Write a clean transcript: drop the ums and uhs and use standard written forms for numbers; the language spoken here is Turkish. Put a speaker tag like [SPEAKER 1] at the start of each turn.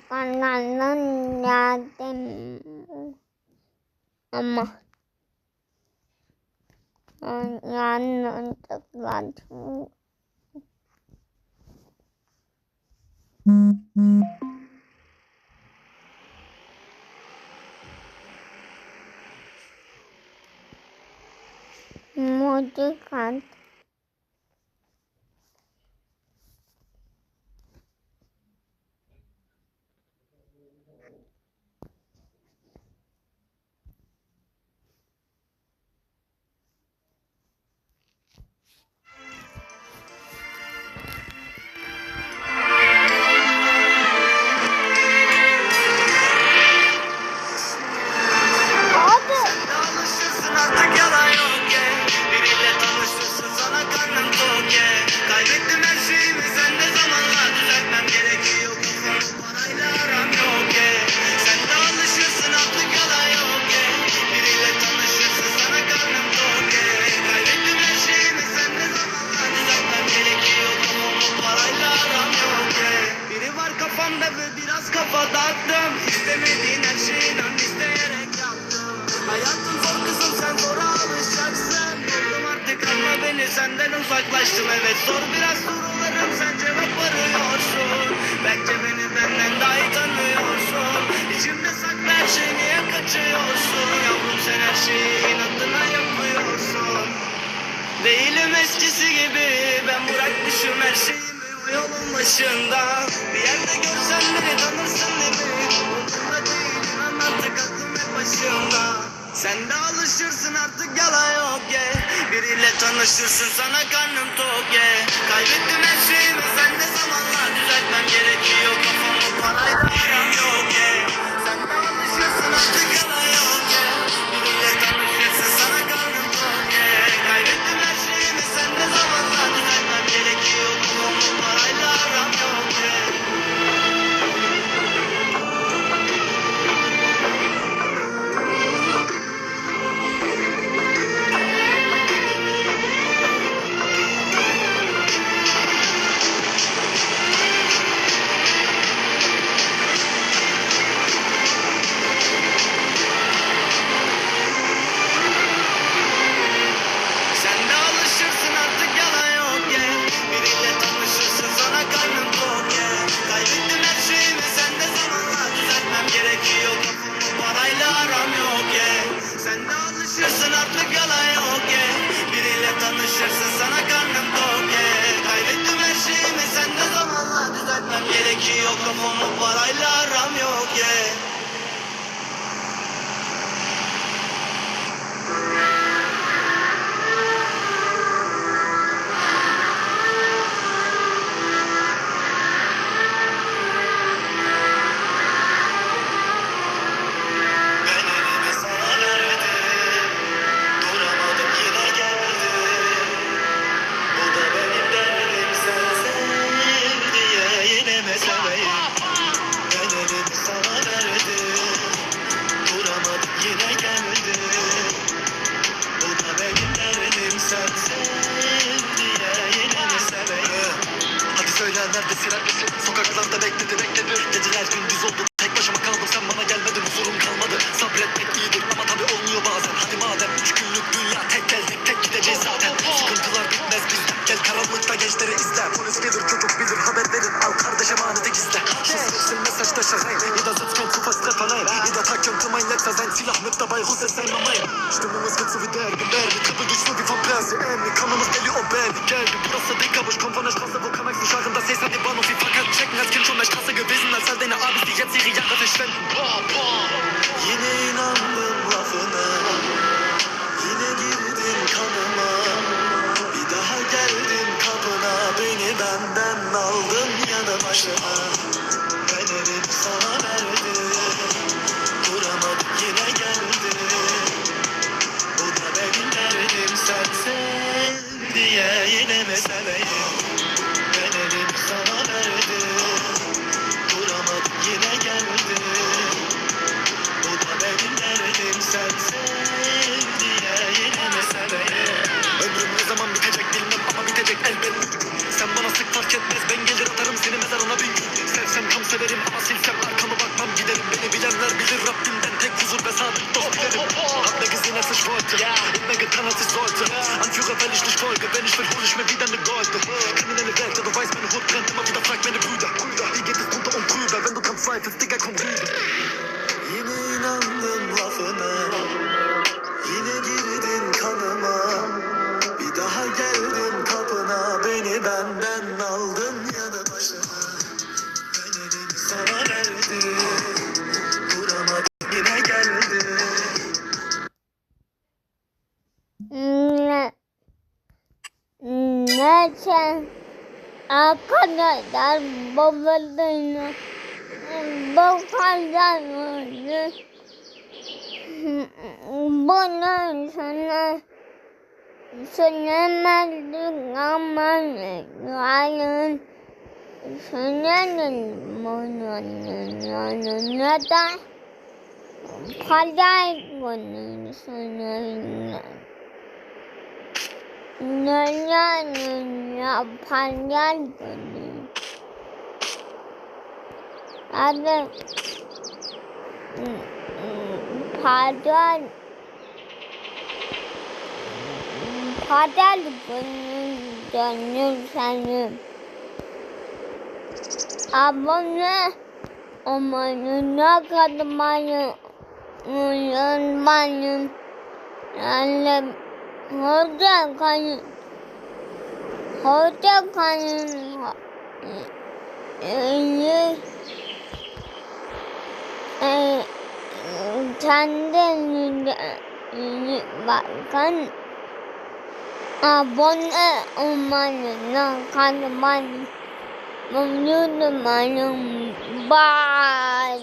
[SPEAKER 1] kanalın yardım ama yanlışlıkla modifikat
[SPEAKER 2] biraz kafa dağıttım. İstemediğin her şeyin ön isteyerek yaptım. Hayatın zor kızım, sen zora alışacaksın. Oldum artık, anla beni, senden uzaklaştım. Evet zor biraz sorularım, sen cevap arıyorsun. Bence beni benden daha iyi tanıyorsun. İçimde saklı her şey, niye kaçıyorsun? Yavrum sen her şeyi inadına yapıyorsun. Değilim eskisi gibi, ben bırakmışım her şeyi yolun başında. Bir yerde görsen beni tanırsın değil mi? Umurumda değil, inan artık aklım hep başımda. Sen de alışırsın artık, yalan yok yeah. Biriyle tanışırsın, sana karnım tok yeah. Kaybettim her şeyimi, sen de zamanla düzeltmem gerekiyor. Kafamı parayla aram yok yeah. Sen de alışırsın artık, yalan yok yeah. Biriyle tanışırsın, sana karnım tok yeah. Kaybettim her şeyimi, sen de zamanla düzeltmem gerekiyor. Kafamı parayla aram yok yeah. Artık yalan yok yeah. Biriyle tanışırsın, sana karnım tok yeah. Kaybettim her şeyimi, sen de zamanla düzeltmem gerekiyor. Kafamı parayla aram yok yeah.
[SPEAKER 3] Neredesin? Sokaklarda bekledim. Geceler gündüz oldu. Tek başıma kaldım, sen bana gelmedin. Huzurum kalmadı. Sabretmek iyidir ama tabii olmuyor bazen. Hadi madem 3 günlük dünya, tek geldik tek gideceğiz zaten. Sıkıntılar bitmez bizden. Gel karanlıkta gençleri izle. Polis gelir, çocuk bilir, haber verin. Al kardeş emaneti gizle. Şifresin mesajdaşa rein. I da sitzt kommt zu fast treffer nein. I da Tag könnte mein letzter sein. Silah mit dabei, Russ ist einmal mein. Stimmung wird so wie Derby. Trippel durch so wie von Persien. Kanımız geliyor o bad geldi. Burası dik kabuş, komm von der Straße, wo kann ich scharen. Das heißt an den Bahnhof, wie verkackt checken. Als Kind schon der Straße gewesen, als all deine Abis, die jetzt ihre Jahre verschwenden.
[SPEAKER 2] Yine inandım lafına, yine girdin kanıma. Bir daha geldim kapına, beni benden aldın yanı başına. Ben elim sana verdim, duramadım yine geldim. Bu da benim derdim, sen sev diye yine mi seveyim? Ben elim sana verdim, duramadım yine geldim. Bu da benim derdim, sen sev diye yine mi seveyim?
[SPEAKER 3] Ömrüm ne zaman bitecek bilmem ama bitecek elbet. Sen bana sık fark etmez, ben gelir atarım seni mezarına bin gün. severim ama silsem arkamı bakmam giderim. Beni bilenler bilir Rabbimden tek huzur ve sadık dost dilerim. Hab mir gesehen, als ich wollte und mir getan, als ich sollte. Anführer, weil ich nicht folge, wenn ich will, hol ich mir wieder ne Gold. Kriminelle Welt, ja du weißt, meine Hut brennt immer wieder, frag meine Brüder. Wie geht es runter und drüber, wenn du dran zweifelst, Digga, komm rüber. Yine inandım lafına, yine girdin kanıma. Bir daha geldim kapına, beni benden aldın ya da başıma. Ben elimi sana verdim, vuramadım yine geldi.
[SPEAKER 1] Neden arkadaşlar babalarını bu kadar oldu? Bunu sana söylemezdik ama yarın söylerim bunu. Neden kadar bunu söylerim? Neden yaparlar bunu? Hadi Padel bunun gönlü senin. Abone olmayı, katılmayı unutmayın. Yani hoşça kalın. Hoşça kalın. Kendinize iyi bakın. Abone olmayı, katılmayı unutmayın. Bye.